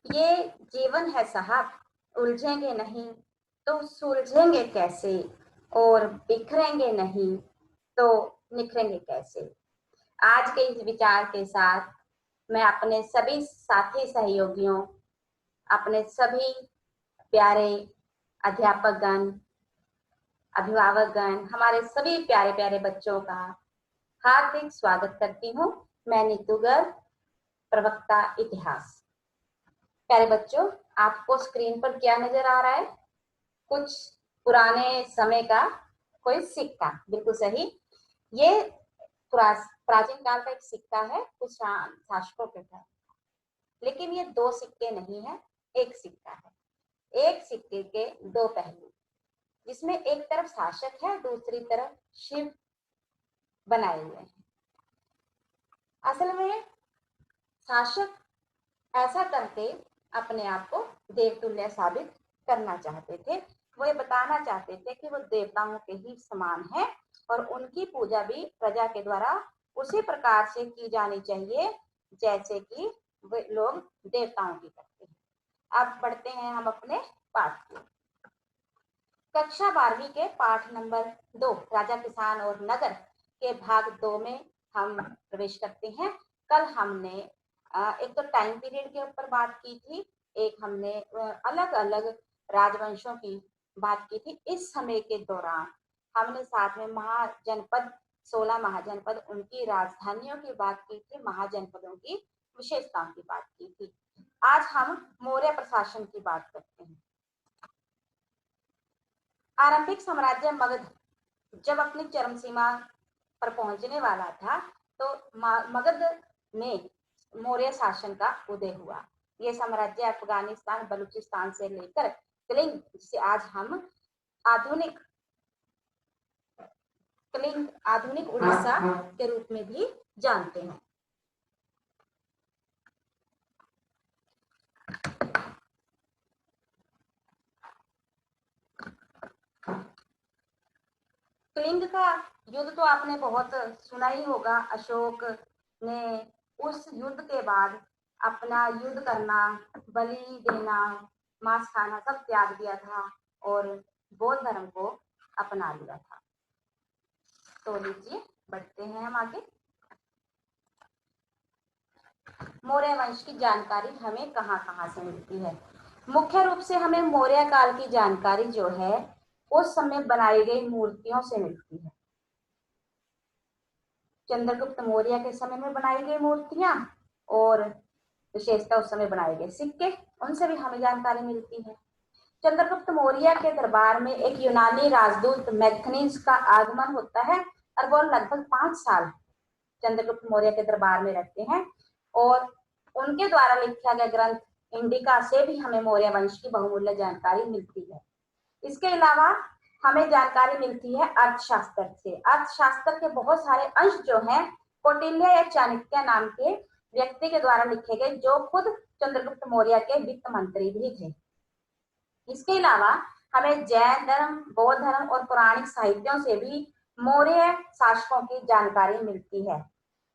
ये जीवन है साहब, उलझेंगे नहीं तो सुलझेंगे कैसे, और बिखरेंगे नहीं तो निखरेंगे कैसे। आज के इस विचार के साथ मैं अपने सभी साथी सहयोगियों, अपने सभी प्यारे अध्यापकगण, अभिभावकगण, हमारे सभी प्यारे प्यारे बच्चों का हार्दिक स्वागत करती हूँ। मैं नीतू गर्ग, प्रवक्ता इतिहास। प्यारे बच्चों, आपको स्क्रीन पर क्या नजर आ रहा है? कुछ पुराने समय का कोई सिक्का, बिल्कुल सही। ये प्राचीन काल का एक सिक्का है, कुछ शासकों के था। लेकिन ये दो सिक्के नहीं है, एक सिक्का है। एक सिक्के के दो पहलू, जिसमें एक तरफ शासक है, दूसरी तरफ शिव बनाए हुए हैं। असल में शासक ऐसा करके अपने आप को देवतुल्य साबित करना चाहते थे। वो ये बताना चाहते थे कि वो देवताओं के ही समान है और उनकी पूजा भी प्रजा के द्वारा उसी प्रकार से की जानी चाहिए जैसे कि वे लोग देवताओं की करते हैं। अब बढ़ते हैं हम अपने पाठ की। कक्षा 12वीं के पाठ नंबर 2 राजा, किसान और नगर के भाग 2 में हम प्रवेश करते हैं। कल हमने एक तो टाइम पीरियड के ऊपर बात की थी, एक हमने अलग अलग राजवंशों की बात की थी। इस समय के दौरान हमने साथ में महाजनपद, 16 महाजनपद, उनकी राजधानियों की बात की थी, महाजनपदों की विशेषताओं की बात की थी। आज हम मौर्य प्रशासन की बात करते हैं। आरंभिक साम्राज्य मगध जब अपनी चरम सीमा पर पहुंचने वाला था, तो मगध में मौर्य शासन का उदय हुआ। ये साम्राज्य अफगानिस्तान, बलूचिस्तान से लेकर कलिंग, जिसे आज हम आधुनिक कलिंग, आधुनिक उड़ीसा के रूप में भी जानते हैं। कलिंग का युद्ध तो आपने बहुत सुना ही होगा। अशोक ने उस युद्ध के बाद अपना युद्ध करना, बलि देना, मांस खाना सब त्याग दिया था और बौद्ध धर्म को अपना लिया था। तो लीजिए बढ़ते हैं हम आगे। मौर्य वंश की जानकारी हमें कहाँ कहाँ से मिलती है? मुख्य रूप से हमें मौर्य काल की जानकारी जो है उस समय बनाई गई मूर्तियों से मिलती है। चंद्रगुप्त मौर्य के समय में बनाई गई मूर्तियां और विशेषता उस समय बनाए गए सिक्के, उनसे भी हमें जानकारी मिलती है। चंद्रगुप्त मौर्य के दरबार में एक यूनानी राजदूत मैग्थनीज का आगमन होता है और वो लगभग 5 साल चंद्रगुप्त मौर्य के दरबार में रहते हैं और उनके द्वारा लिखा गया ग्रंथ इंडिका से भी हमें मौर्य वंश की बहुमूल्य जानकारी मिलती है। इसके अलावा हमें जानकारी मिलती है अर्थशास्त्र से। अर्थशास्त्र के बहुत सारे अंश जो हैं कौटिल्य या चाणक्य नाम के व्यक्ति के द्वारा लिखे गए, जो खुद चंद्रगुप्त मौर्य के वित्त मंत्री भी थे। इसके अलावा हमें जैन धर्म, बौद्ध धर्म और पौराणिक साहित्यों से भी मौर्य शासकों की जानकारी मिलती है।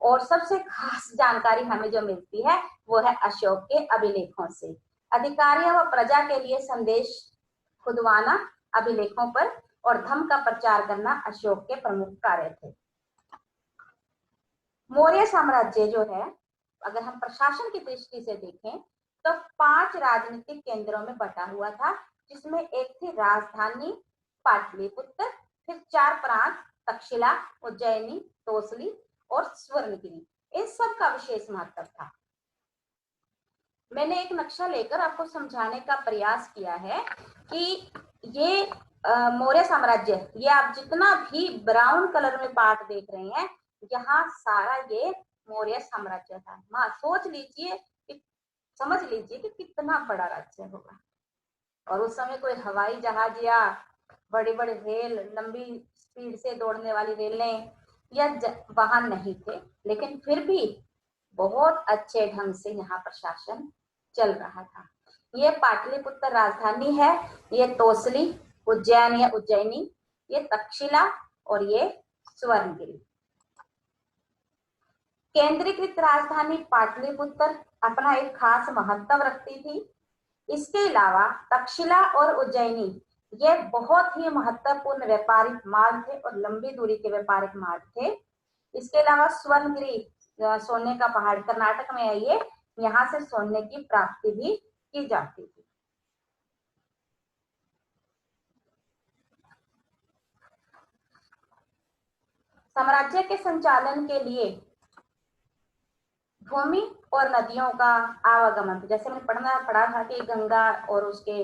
और सबसे खास जानकारी हमें जो मिलती है वो है अशोक के अभिलेखों से। अधिकारियों व प्रजा के लिए संदेश खुदवाना अभिलेखों पर और धर्म का प्रचार करना अशोक के प्रमुख कार्य थे। मौर्य साम्राज्य जो है, अगर हम प्रशासन की दृष्टि से देखें तो 5 राजनीतिक केंद्रों में बटा हुआ था, जिसमें एक थी राजधानी पाटलिपुत्र, फिर 4 प्रांत तक्षशिला, उज्जैनी, तोसली और स्वर्णगिरी। इन सब का विशेष महत्व था। मैंने एक नक्शा लेकर आपको समझाने का प्रयास किया है कि ये मौर्य साम्राज्य, ये आप जितना भी ब्राउन कलर में पार्ट देख रहे हैं, यहाँ सारा ये मौर्य साम्राज्य था। मां सोच लीजिए, समझ लीजिए कि कितना बड़ा राज्य होगा। और उस समय कोई हवाई जहाज या बड़े बड़े रेल, लंबी स्पीड से दौड़ने वाली रेलें या वाहन नहीं थे, लेकिन फिर भी बहुत अच्छे ढंग से यहाँ प्रशासन चल रहा था। ये पाटलिपुत्र राजधानी है, ये तोसली, उज्जैन या उज्जैनी, ये तक्षशिला और ये स्वर्णगिरी। केंद्रीकृत राजधानी पाटलिपुत्र अपना एक खास महत्व रखती थी। इसके अलावा तक्षशिला और उज्जैनी ये बहुत ही महत्वपूर्ण व्यापारिक मार्ग थे और लंबी दूरी के व्यापारिक मार्ग थे। इसके अलावा स्वर्णगिरी सोने का पहाड़ कर्नाटक में है, ये यहाँ से सोने की प्राप्ति भी की जाती थी। साम्राज्य के संचालन के लिए भूमि और नदियों का आवागमन, जैसे मैंने पढ़ा था कि गंगा और उसके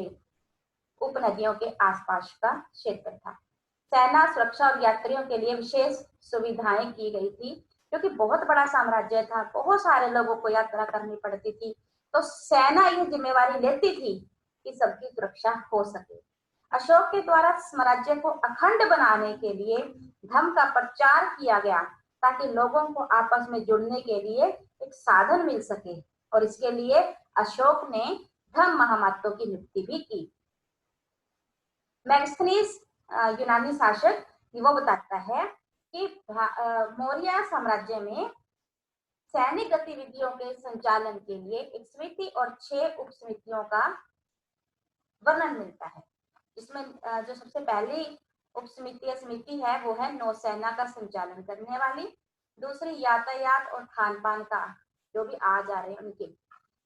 उपनदियों के आसपास का क्षेत्र था। सेना, सुरक्षा और यात्रियों के लिए विशेष सुविधाएं की गई थी, क्योंकि बहुत बड़ा साम्राज्य था, बहुत सारे लोगों को यात्रा करनी पड़ती थी, तो सेना ये जिम्मेवारी लेती थी कि सबकी सुरक्षा हो सके। अशोक के द्वारा साम्राज्य को अखंड बनाने के लिए धर्म का प्रचार किया गया, ताकि लोगों को आपस में जुड़ने के लिए एक साधन मिल सके, और इसके लिए अशोक ने धर्म महामतों की नियुक्ति भी की। मेगास्थनीज यूनानी शासक वो बताता है कि मौर्य साम्राज्य में सैनिक गतिविधियों के संचालन के लिए एक समिति और 6 उप समितियों का वर्णन मिलता है। इसमें जो सबसे पहली उप समिति है वो है नौसेना का संचालन करने वाली, दूसरी यातायात और खान पान का, जो भी आ जा रहे हैं उनके,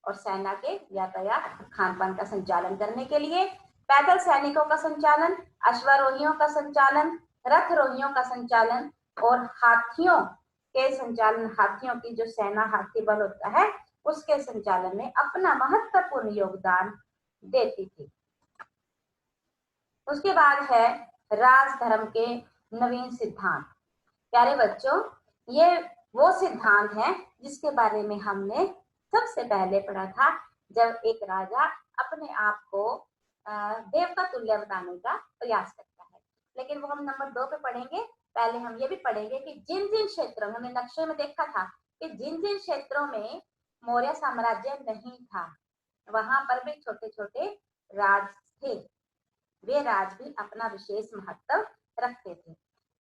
और सेना के यातायात खान पान का संचालन करने के लिए पैदल सैनिकों का संचालन, अश्वारोहियों का संचालन, रथरोहियों का संचालन और हाथियों के संचालन। हाथियों की जो सेना, हाथी बल होता है, उसके संचालन में अपना महत्वपूर्ण योगदान देती थी। उसके बाद है राजधर्म के नवीन सिद्धांत। प्यारे बच्चों, ये वो सिद्धांत है जिसके बारे में हमने सबसे पहले पढ़ा था, जब एक राजा अपने आप को देव का तुल्य बताने का प्रयास करता है। लेकिन वो हम नंबर 2 पे पढ़ेंगे। पहले हम ये भी पढ़ेंगे कि जिन जिन क्षेत्रों में, हमने नक्शे में देखा था कि जिन जिन क्षेत्रों में मौर्य साम्राज्य नहीं था, वहां पर भी छोटे छोटे राज थे, वे राज भी अपना विशेष महत्व रखते थे।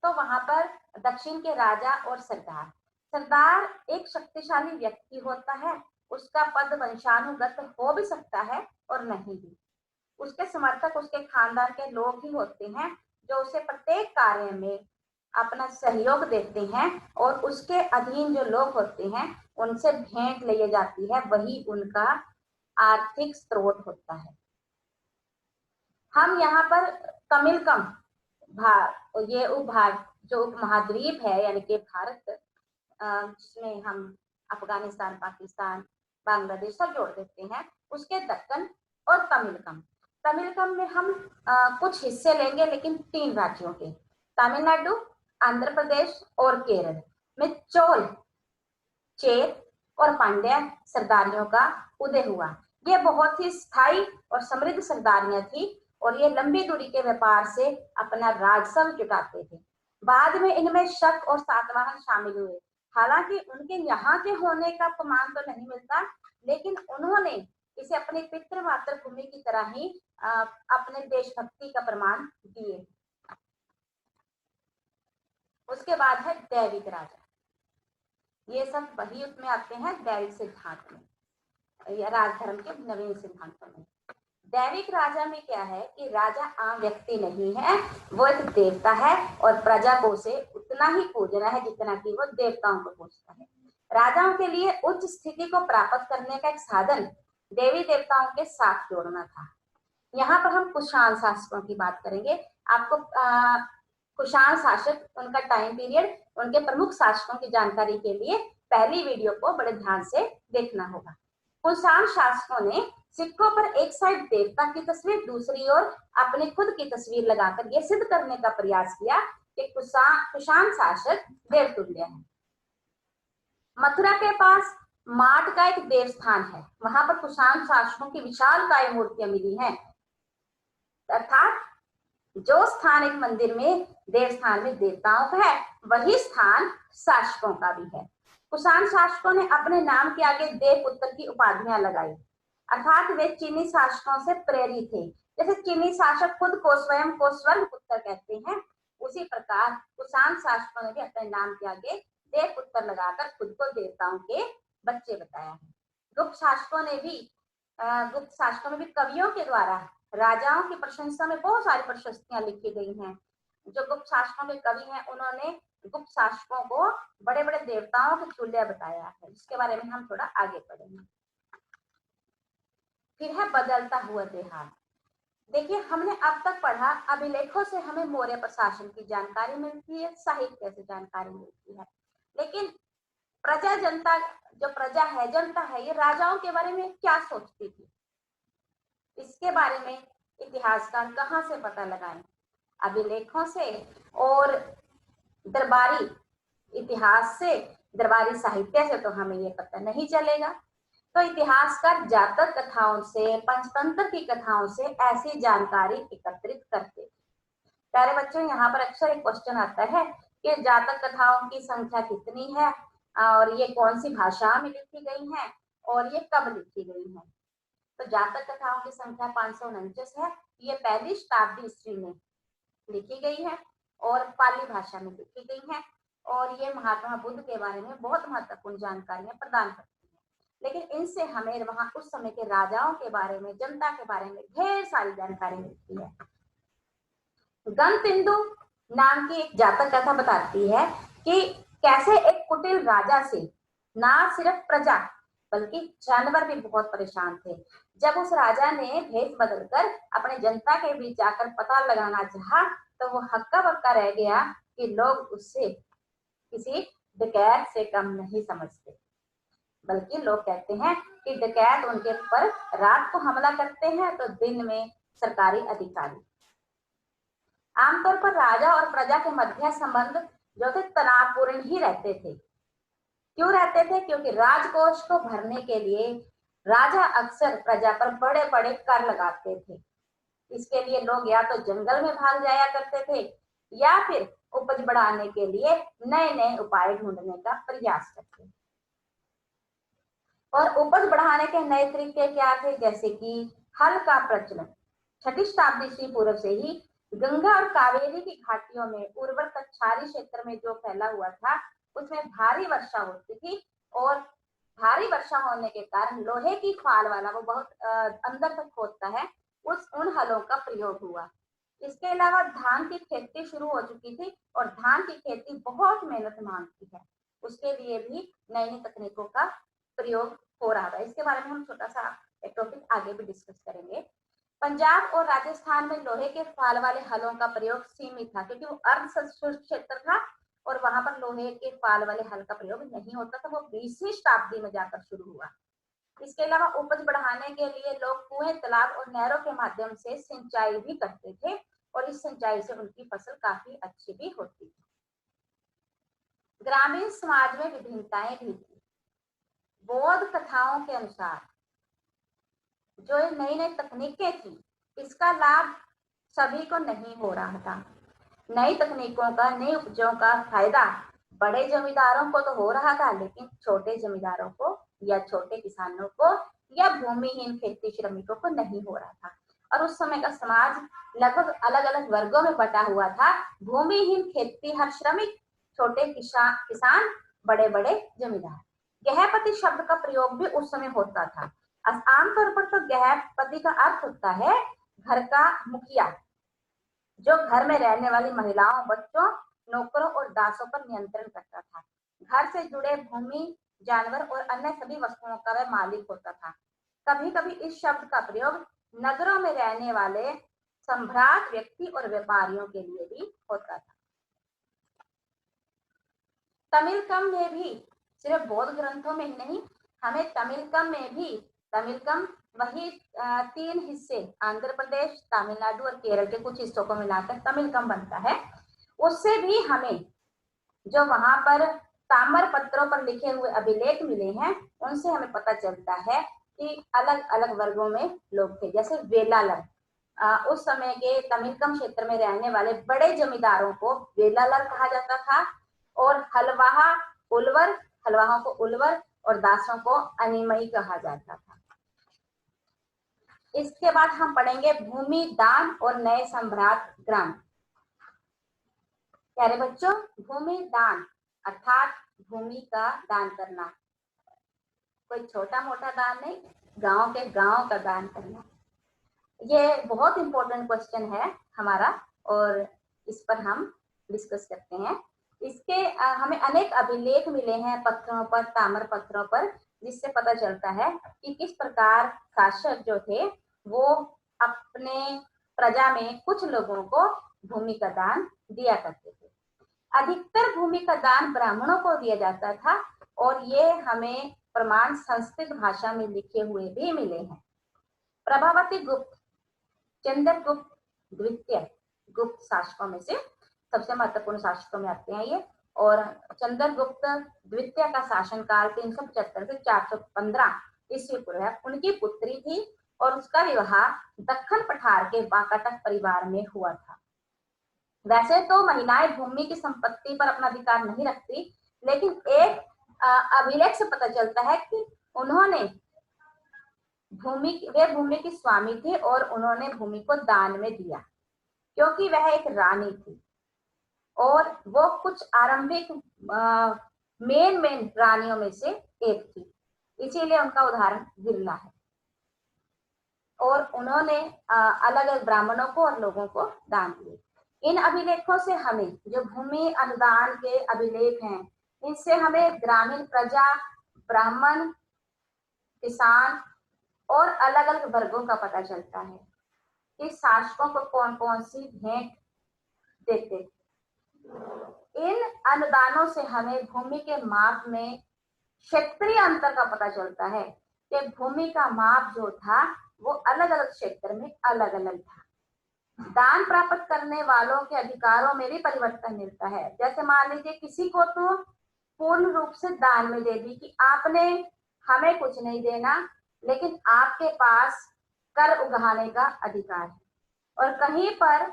तो वहां पर दक्षिण के राजा और सरदार, सरदार एक शक्तिशाली व्यक्ति होता है, उसका पद वंशानुगत हो भी सकता है और नहीं भी। उसके समर्थक उसके खानदान के लोग ही होते हैं, जो उसे प्रत्येक कार्य में अपना सहयोग देते हैं, और उसके अधीन जो लोग होते हैं उनसे भेंट ली जाती है, वही उनका आर्थिक स्रोत होता है। हम यहाँ पर तमिलकम भाग, ये उपभाग जो उपमहाद्वीप है, यानी कि भारत, जिसमें हम अफगानिस्तान, पाकिस्तान, बांग्लादेश सब जोड़ देते हैं, उसके दक्कन और तमिलकम। तमिलकम में हम कुछ हिस्से लेंगे, लेकिन 3 राज्यों के, तमिलनाडु, आंध्र प्रदेश और केरल में चोल, चेर और पांड्या सरदारियों का उदय हुआ। ये बहुत ही स्थायी और समृद्ध सरदारियां थी, और ये लंबी दूरी के व्यापार से अपना राजस्व जुटाते थे। बाद में इनमें शक और सातवाहन शामिल हुए। हालांकि उनके यहाँ के होने का प्रमाण तो नहीं मिलता, लेकिन उन्होंने इसे अपनी पितृ मातृभूमि की तरह ही अपने देशभक्ति का प्रमाण दिए। उसके बाद है दैविक राजा। ये सब वही उसमें आते हैं दैविक सिद्धांत में, या राजधर्म के नवीन सिद्धांतों में। दैविक राजा में क्या है कि राजा आम व्यक्ति नहीं है, वो एक देवता है, और प्रजा को उसे उतना ही पूजना है जितना कि वो देवताओं को पूजता है। राजाओं के लिए उच्च स्थिति को प्राप्त करने का एक साधन देवी देवताओं के साथ जोड़ना था। यहाँ पर हम कुषाण शासकों की बात करेंगे। आपको कुषाण शासक, उनका टाइम पीरियड, उनके प्रमुख शासकों की जानकारी के लिए पहली वीडियो को बड़े ध्यान से देखना होगा। कुषाण शासकों ने सिक्कों पर एक साइड देवता की तस्वीर, दूसरी ओर अपनी खुद की तस्वीर लगाकर यह सिद्ध करने का प्रयास किया कि कुषाण शासक देवतुल्य है। मथुरा के पास माट का एक देवस्थान है, वहां पर कुषाण शासकों की विशालकाय मूर्तियां मिली हैं। अर्थात जो स्थान एक मंदिर में, देवस्थान में देवताओं का है, वही स्थान शासकों का भी है। कुषाण शासकों ने अपने नाम के आगे देवपुत्र की उपाधियां लगाई, अर्थात वे चीनी शासकों से प्रेरित थे। जैसे चीनी शासक खुद को स्वयं को स्वर्ग पुत्र कहते हैं, उसी प्रकार कुषाण शासकों ने भी अपने नाम के आगे देव पुत्र लगाकर खुद को देवताओं के बच्चे बताया है। गुप्त शासकों में भी कवियों के द्वारा राजाओं की प्रशंसा में बहुत सारी प्रशस्तियां लिखी गई हैं। जो गुप्त शासकों के कवि हैं उन्होंने गुप्त शासकों को बड़े बड़े देवताओं के तुल्य बताया है, जिसके बारे में हम थोड़ा आगे पढ़ेंगे। फिर है बदलता हुआ देहात। देखिए, हमने अब तक पढ़ा अभिलेखों से हमें मौर्य प्रशासन की जानकारी मिलती है, साहित्य से जानकारी मिलती है, लेकिन प्रजा जनता, जो प्रजा है, जनता है, ये राजाओं के बारे में क्या सोचती थी, इसके बारे में इतिहासकार कहाँ से पता लगाएं? अभिलेखों से और दरबारी इतिहास से, दरबारी साहित्य से तो हमें ये पता नहीं चलेगा। तो इतिहासकार जातक कथाओं से, पंचतंत्र की कथाओं से ऐसी जानकारी एकत्रित करते। प्यारे बच्चों, यहाँ पर अक्सर एक क्वेश्चन आता है कि जातक कथाओं की संख्या कितनी है और ये कौन सी भाषा में लिखी गई है और ये कब लिखी गई है। तो जातक कथाओं की संख्या 549 है। ये पहली शताब्दी ईस्वी में लिखी गई है और पाली भाषा में लिखी गई है, और ये महात्मा बुद्ध के बारे में बहुत महत्वपूर्ण जानकारियां प्रदान करती है। लेकिन इनसे हमें वहां उस समय के राजाओं के बारे में, जनता के बारे में ढेर सारी जानकारी मिलती है। गणतिंदु नाम की एक जातक कथा बताती है कि कैसे एक कुटिल राजा से ना सिर्फ प्रजा बल्कि जानवर भी बहुत परेशान थे। जब उस राजा ने भेष बदलकर अपने जनता के बीच जाकर पता लगाना चाहा तो वो हक्का बक्का रह गया कि लोग उससे किसी डकैत से कम नहीं समझते, बल्कि लोग कहते हैं कि डकैत उनके ऊपर रात को हमला करते हैं तो दिन में सरकारी अधिकारी। आमतौर पर राजा और प्रजा के मध्य संबंध जो थे तनावपूर्ण ही रहते थे। क्यों रहते थे? क्योंकि राजकोष को भरने के लिए राजा अक्सर प्रजा पर बड़े बड़े कर लगाते थे। इसके लिए लोग या तो जंगल में भाग जाया करते थे या फिर उपज बढ़ाने के लिए नए नए उपाय ढूंढने का प्रयास करते थे। और उपज बढ़ाने के नए तरीके क्या थे? जैसे कि हल का प्रचलन 6ठी शताब्दी ईस्वी पूर्व से ही गंगा और कावेरी की घाटियों में उर्वर कछारी क्षेत्र में जो फैला हुआ था उसमें भारी वर्षा होती थी, और भारी वर्षा होने के कारण लोहे की फाल वाला, वो बहुत अंदर तक खोदता है, उन हलों का प्रयोग हुआ। इसके अलावा धान की खेती शुरू हो चुकी थी और धान की खेती बहुत मेहनत मांगती है, उसके लिए भी नई नई तकनीकों का प्रयोग हो रहा था। इसके बारे में हम छोटा सा एक टॉपिक आगे भी डिस्कस करेंगे। पंजाब और राजस्थान में लोहे के फाल वाले हलों का प्रयोग सीमित था, क्योंकि वो अर्ध शुष्क क्षेत्र था और वहां पर लोहे के फाल वाले हल का प्रयोग नहीं होता था। वो 20वीं शताब्दी में जाकर शुरू हुआ। इसके अलावा उपज बढ़ाने के लिए लोग कुएं, तालाब और नहरों के माध्यम से सिंचाई भी करते थे, और इस सिंचाई से उनकी फसल काफी अच्छी भी होती थी। ग्रामीण समाज में विभिन्नताएं भी थी। बौद्ध कथाओं के अनुसार जो नई नई तकनीकें थी, इसका लाभ सभी को नहीं हो रहा था। नई तकनीकों का, नई उपजों का फायदा बड़े जमींदारों को तो हो रहा था, लेकिन छोटे जमींदारों को या छोटे किसानों को या भूमिहीन खेती श्रमिकों को नहीं हो रहा था। और उस समय का समाज लगभग अलग अलग वर्गों में बटा हुआ था। भूमिहीन खेतीहर श्रमिक, छोटे किसान, बड़े बड़े जमींदार। गृहपति शब्द का प्रयोग भी उस समय होता था। आमतौर पर तो गृहपति का अर्थ होता है घर का मुखिया, जो घर में रहने वाली महिलाओं, बच्चों, नौकरों और दासों पर नियंत्रण करता था। घर से जुड़े भूमि, जानवर और अन्य सभी वस्तुओं का वह मालिक होता था। कभी कभी इस शब्द का प्रयोग नगरों में रहने वाले सम्भ्रांत व्यक्ति और व्यापारियों के लिए भी होता था। तमिलकम में भी, सिर्फ बौद्ध ग्रंथों में ही नहीं, हमें तमिलकम वही 3 हिस्से, आंध्र प्रदेश, तमिलनाडु और केरल के कुछ हिस्सों को मिलाकर तमिलकम बनता है। उससे भी हमें जो वहां पर ताम्र पत्रों पर लिखे हुए अभिलेख मिले हैं, उनसे हमें पता चलता है कि अलग अलग वर्गों में लोग थे। जैसे वेलालर, उस समय के तमिलकम क्षेत्र में रहने वाले बड़े जमींदारों को वेलालर कहा जाता था, और हलवाहों को उलवर और दासों को अनिमई कहा जाता था। इसके बाद हम पढ़ेंगे भूमि दान और नए सम्राट ग्राम। प्यारे बच्चों, भूमि दान अर्थात भूमि का दान करना, कोई छोटा मोटा दान नहीं, गांव के गांव का दान करना। ये बहुत इंपॉर्टेंट क्वेश्चन है हमारा और इस पर हम डिस्कस करते हैं। इसके हमें अनेक अभिलेख मिले हैं पत्थरों पर, ताम्र पत्थरों पर, जिससे पता चलता है कि किस प्रकार शासक जो थे वो अपने प्रजा में कुछ लोगों को भूमि का दान दिया करते थे। अधिकतर भूमि का दान ब्राह्मणों को दिया जाता था और ये हमें प्रमाण संस्कृत भाषा में लिखे हुए भी मिले हैं। प्रभावती गुप्त, चंद्रगुप्त द्वितीय गुप्त शासकों में से सबसे महत्वपूर्ण शासकों में आते हैं ये। और चंद्रगुप्त द्वितीय का शासनकाल 375 से 415 ईस्वी पूर्व है। उनकी पुत्री थी और उसका विवाह दक्खन पठार के वाकाटक परिवार में हुआ था। वैसे तो महिलाएं भूमि की संपत्ति पर अपना अधिकार नहीं रखती, लेकिन एक अभिलेख से पता चलता है कि उन्होंने वे भूमि की स्वामी थे और उन्होंने भूमि को दान में दिया, क्योंकि वह एक रानी थी और वो कुछ आरंभिक मेन रानियों में से एक थी, इसीलिए उनका उदाहरण विरला है। और उन्होंने अलग अलग ब्राह्मणों को और लोगों को दान दिए। इन अभिलेखों से हमें, जो भूमि अनुदान के अभिलेख हैं, इनसे हमें ग्रामीण प्रजा, ब्राह्मण, किसान और अलग अलग वर्गों का पता चलता है कि शासकों को कौन कौन सी भेंट देते। इन अनुदानों से हमें भूमि के माप में क्षेत्रीय अंतर का पता चलता है कि भूमि का माप जो था वो अलग अलग क्षेत्र में अलग अलग था। दान प्राप्त करने वालों के अधिकारों में भी परिवर्तन मिलता है। जैसे मान लीजिए किसी को तो पूर्ण रूप से दान में दे दी कि आपने हमें कुछ नहीं देना, लेकिन आपके पास कर उगाने का अधिकार है। और कहीं पर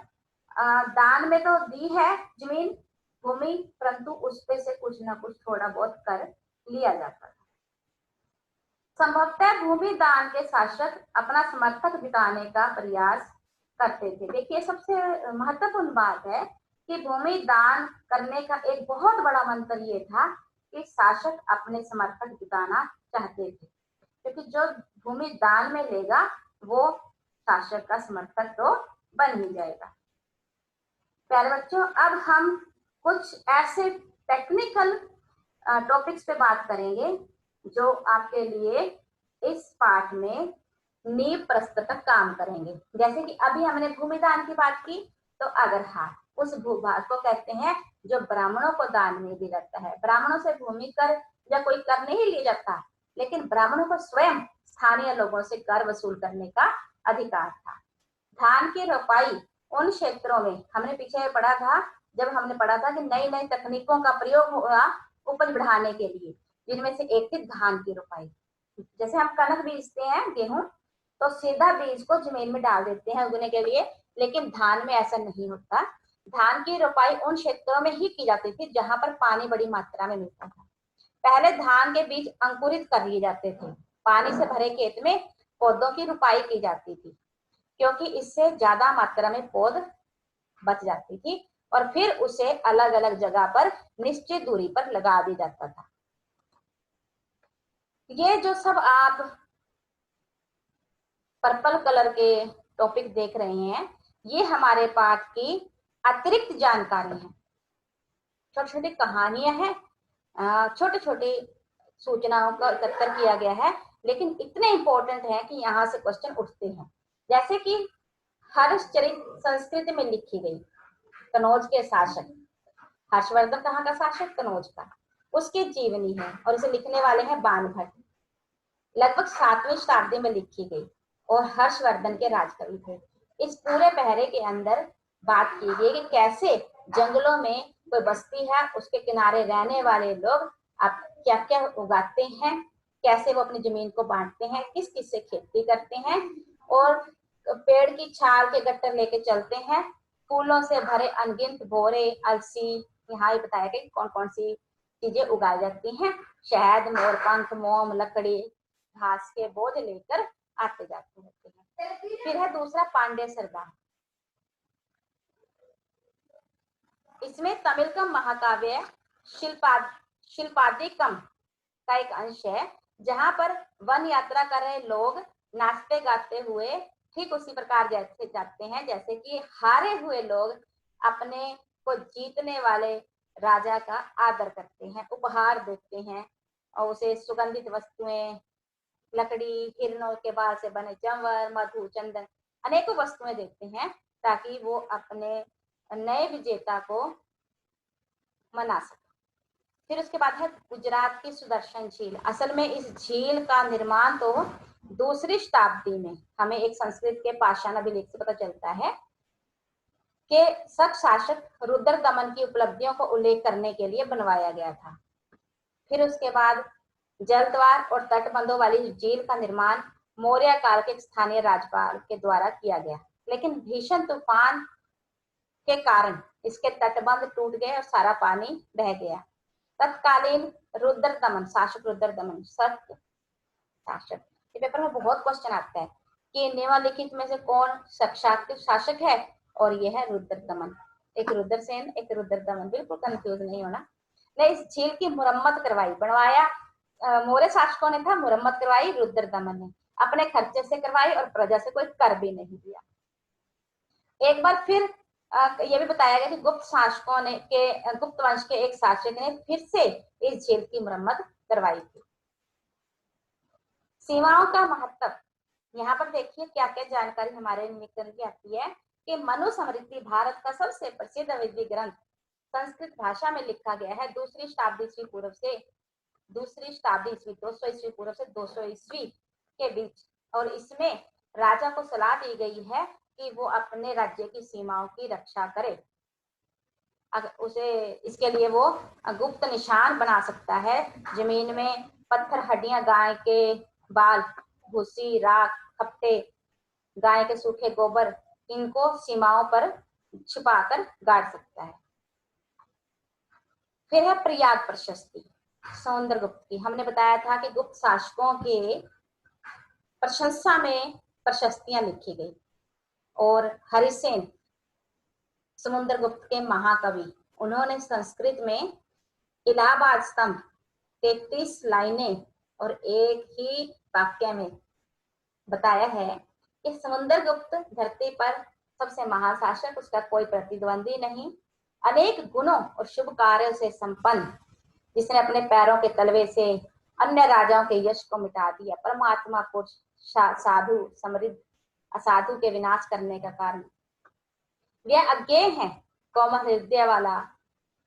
दान में तो दी है जमीन, भूमि, परंतु उस पे से कुछ ना कुछ थोड़ा बहुत कर लिया जाता था। संभवतः भूमि दान के शासक अपना समर्थक जुटाने का प्रयास करते थे। देखिए, सबसे महत्वपूर्ण बात है कि भूमि दान करने का एक बहुत बड़ा मंत्र ये था कि शासक अपने समर्थक जुटाना चाहते थे, क्योंकि जो भूमि दान में लेगा वो शासक का समर्थक तो बन ही जाएगा। प्यारे बच्चों, अब हम कुछ ऐसे टेक्निकल टॉपिक्स पे बात करेंगे जो आपके लिए इस पाठ में नींव प्रस्तुत काम करेंगे। जैसे कि अभी हमने भूमि दान की बात की, तो अगर उस भूभाग को कहते हैं जो ब्राह्मणों को दान में दिया जाता है। ब्राह्मणों से भूमि कर या कोई कर नहीं लिया जाता, लेकिन ब्राह्मणों को स्वयं स्थानीय लोगों से कर वसूल करने का अधिकार था। धान की रोपाई उन क्षेत्रों में, हमने पीछे पढ़ा था जब हमने पढ़ा था कि नई नई तकनीकों का प्रयोग हुआ उपज बढ़ाने के लिए, जिनमें से एक थी धान की रोपाई। जैसे हम कनक बीजते हैं, गेहूं, तो सीधा बीज को जमीन में डाल देते हैं उगने के लिए, लेकिन धान में ऐसा नहीं होता। धान की रोपाई उन क्षेत्रों में ही की जाती थी जहां पर पानी बड़ी मात्रा में मिलता था। पहले धान के बीज अंकुरित कर लिए जाते थे। पानी से भरे खेत में पौधों की रोपाई की जाती थी, क्योंकि इससे ज्यादा मात्रा में पौध बच जाती थी और फिर उसे अलग अलग जगह पर निश्चित दूरी पर लगा दिया जाता था। ये जो सब आप पर्पल कलर के टॉपिक देख रहे हैं, ये हमारे पाठ की अतिरिक्त जानकारी है। छोटी छोटी कहानियां हैं, छोटी छोटी सूचनाओं का एकत्र किया गया है, लेकिन इतने इंपॉर्टेंट है कि यहाँ से क्वेश्चन उठते हैं। जैसे कि हर्षचरित संस्कृत में लिखी गई, कनौज के शासक हर्षवर्धन कहाँ का शासक? कनौज का। उसकी जीवनी है और इसे लिखने वाले हैं बाणभट्ट। लगभग 7वीं शताब्दी में लिखी गई और हर्षवर्धन के राजकवि थे। इस पूरे पहरे के अंदर बात की गई कि कैसे जंगलों में कोई बस्ती है, उसके किनारे रहने वाले लोग अब क्या क्या उगाते हैं, कैसे वो अपनी जमीन को बांटते हैं, किस किस से खेती करते हैं, और पेड़ की छाल के गट्टर लेके चलते हैं। फूलों से भरे अनगिनत बोरे, अलसी, यहाँ ही बताया गया कौन कौन सी चीजें उगाई जाती हैं। शहद, मोरपंख, मोम, लकड़ी, घास के बोझ लेकर आते जाते होते हैं। फिर है दूसरा पांड्य सरदार। इसमें तमिल का महाकाव्य शिल्पादिकम का एक अंश है, जहां पर वन यात्रा कर रहे लोग नाचते गाते हुए ठीक उसी प्रकार जैसे जाते हैं जैसे कि हारे हुए लोग अपने को जीतने वाले राजा का आदर करते हैं, उपहार देते हैं और उसे सुगंधित वस्तुएं, लकड़ी, हिरणों के बाल से बने जंवर, मधु, चंदन, अनेकों वस्तुएं देते हैं ताकि वो अपने नए विजेता को मना सके। फिर उसके बाद है गुजरात की सुदर्शन झील। असल में इस झील का निर्माण तो दूसरी शताब्दी में हमें एक संस्कृत के पाषाण अभिलेख से पता चलता है कि शक शासक रुद्र दमन की उपलब्धियों को उल्लेख करने के लिए बनवाया गया था। फिर उसके बाद जलद्वार और तटबंधों वाली झील का निर्माण मौर्य काल के स्थानीय राज्यपाल के द्वारा किया गया, लेकिन भीषण तूफान के कारण इसके तटबंध टूट गए और सारा पानी बह गया। तत्कालीन रुद्र दमन शासक, रुद्र दमन शासक, ये पेपर में बहुत क्वेश्चन आता है कि निम्नलिखित में से कौन शासक है, और ये है रुद्र दमन। एक रुद्रसेन, एक रुद्र दमन, बिल्कुल कंफ्यूज नहीं होना। ने इस झील की मुरम्मत करवाई, बनवाया मौर्य शासकों ने था, मुरम्मत करवाई रुद्र दमन ने, अपने खर्चे से करवाई और प्रजा से कोई कर भी नहीं दिया। एक बार फिर यह भी बताया गया कि गुप्त शासकों ने गुप्त वंश के एक शासक ने फिर से इस झील की मुरम्मत करवाई थी। सीमाओं का महत्व, यहाँ पर देखिए क्या क्या जानकारी हमारे निकल के आती है कि मनुस्मृति भारत का सबसे प्रसिद्ध वैदिक ग्रंथ संस्कृत भाषा में लिखा गया है दूसरी शताब्दी ईस्वी पूर्व से 200 ईस्वी पूर्व से 200 ईस्वी के बीच, और इसमें राजा को सलाह दी गई है कि वो अपने राज्य की सीमाओं की रक्षा करे। उसे इसके लिए वो गुप्त निशान बना सकता है, जमीन में पत्थर, हड्डियां, गाय के बाल, भूसी, राख, खपटे, गाय के सूखे गोबर, इनको सीमाओं पर छुपाकर गाड़ सकता है। फिर है प्रयाग प्रशस्ति समुद्रगुप्त की। हमने बताया था कि गुप्त शासकों के प्रशंसा में प्रशस्तियां लिखी गई, और हरिसेन समुद्रगुप्त के महाकवि, उन्होंने संस्कृत में इलाहाबाद स्तंभ 33 लाइनें और एक ही वाक्य में बताया है कि समुद्रगुप्त धरती पर सबसे महान शासक, उसका कोई प्रतिद्वंदी नहीं, अनेक गुणों और शुभ कार्यों से संपन्न, जिसने अपने पैरों के तलवे से अन्य राजाओं के यश को मिटा दिया, परमात्मा पुरुष, साधु, समृद्ध, असाधु के विनाश करने का कारण। यह अज्ञेय है, कोमल हृदय वाला,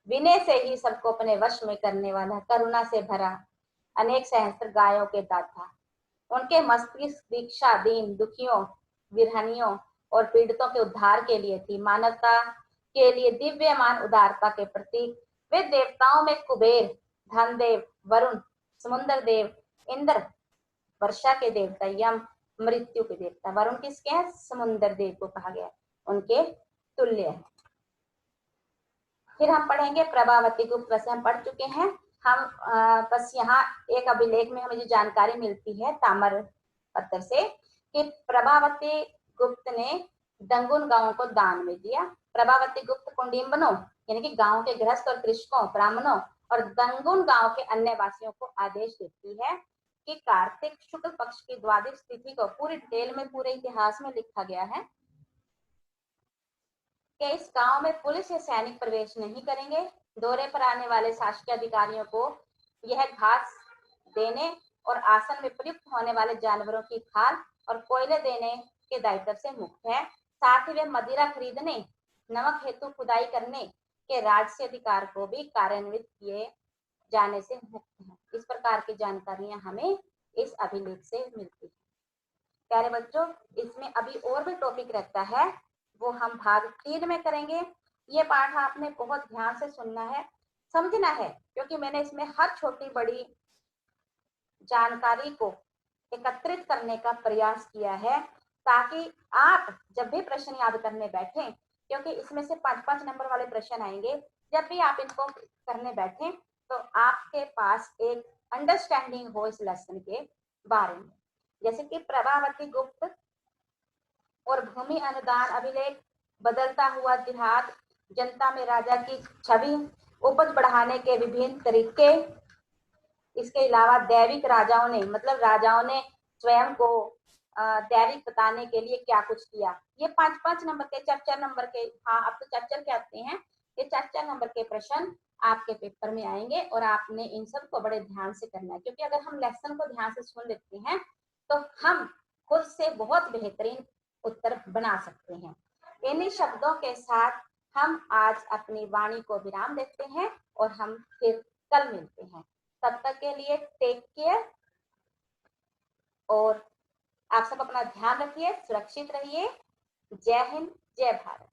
विनय से ही सबको अपने वश में करने वाला, करुणा से भरा, अनेक सहस्त्र गायों के दाता। उनके मस्तिष्क दीक्षा दीन, दुखियों, विरहनियों और पीड़ितों के उद्धार के लिए थी, मानवता के लिए दिव्यमान उदारता के प्रतीक। वे देवताओं में कुबेर, धनदेव, वरुण, समुद्र देव, इंद्र, वर्षा के देवता, यम, मृत्यु के देवता। वरुण किसके हैं? समुद्र देव को कहा गया, उनके तुल्य है। फिर हम पढ़ेंगे प्रभावती गुप्त, वैसे हम पढ़ चुके हैं। हम बस यहाँ एक अभिलेख में हमें जो जानकारी मिलती है ताम्र पत्र से कि प्रभावती गुप्त ने दंगुन गांव को दान में दिया। प्रभावती गुप्त कुंडिम्बनों यानी कि गांव के गृहस्थ और कृषकों, ब्राह्मणों और दंगुन गांव के अन्य वासियों को आदेश देती है कि कार्तिक शुक्ल पक्ष की द्वादश तिथि को, पूरी डिटेल में पूरे इतिहास में लिखा गया है कि इस गांव में पुलिस या सैनिक प्रवेश नहीं करेंगे। दौरे पर आने वाले शासकीय अधिकारियों को यह घास देने और आसन में प्रयुक्त होने वाले जानवरों की खाल और कोयले देने के दायित्व से मुक्त है। साथ ही वे मदिरा खरीदने, नमक हेतु खुदाई करने के राजसी अधिकार को भी कार्यान्वित किए जाने से मुक्त है। इस प्रकार की जानकारियां हमें इस अभिलेख से मिलती है। प्यारे बच्चों, इसमें अभी और भी टॉपिक रहता है, वो हम भाग 3 में करेंगे। ये पाठ आपने बहुत ध्यान से सुनना है, समझना है, क्योंकि मैंने इसमें हर छोटी बड़ी जानकारी को एकत्रित करने का प्रयास किया है ताकि आप जब भी प्रश्न याद करने बैठें, क्योंकि इसमें से 5-5 नंबर वाले प्रश्न आएंगे, जब भी आप इनको करने बैठें तो आपके पास एक अंडरस्टैंडिंग हो इस लेसन के बारे में। जैसे कि प्रभावती गुप्त और भूमि अनुदान अभिलेख, बदलता हुआ देहात, जनता में राजा की छवि, उपज बढ़ाने के विभिन्न तरीके, इसके अलावा दैविक राजाओं ने, मतलब राजाओं ने स्वयं को दैविक बताने के लिए क्या कुछ किया। ये 5-5 नंबर के, 4-4 नंबर के, हाँ अब तो 4-4 के आते हैं, ये 4-4 नंबर के प्रश्न आपके पेपर में आएंगे और आपने इन सब को बड़े ध्यान से करना है, क्योंकि अगर हम लेसन को ध्यान से सुन लेते हैं तो हम खुद से बहुत बेहतरीन उत्तर बना सकते हैं। इन्हीं शब्दों के साथ हम आज अपनी वाणी को विराम देते हैं और हम फिर कल मिलते हैं। तब तक के लिए टेक केयर और आप सब अपना ध्यान रखिए, सुरक्षित रहिए। जय हिंद, जय भारत।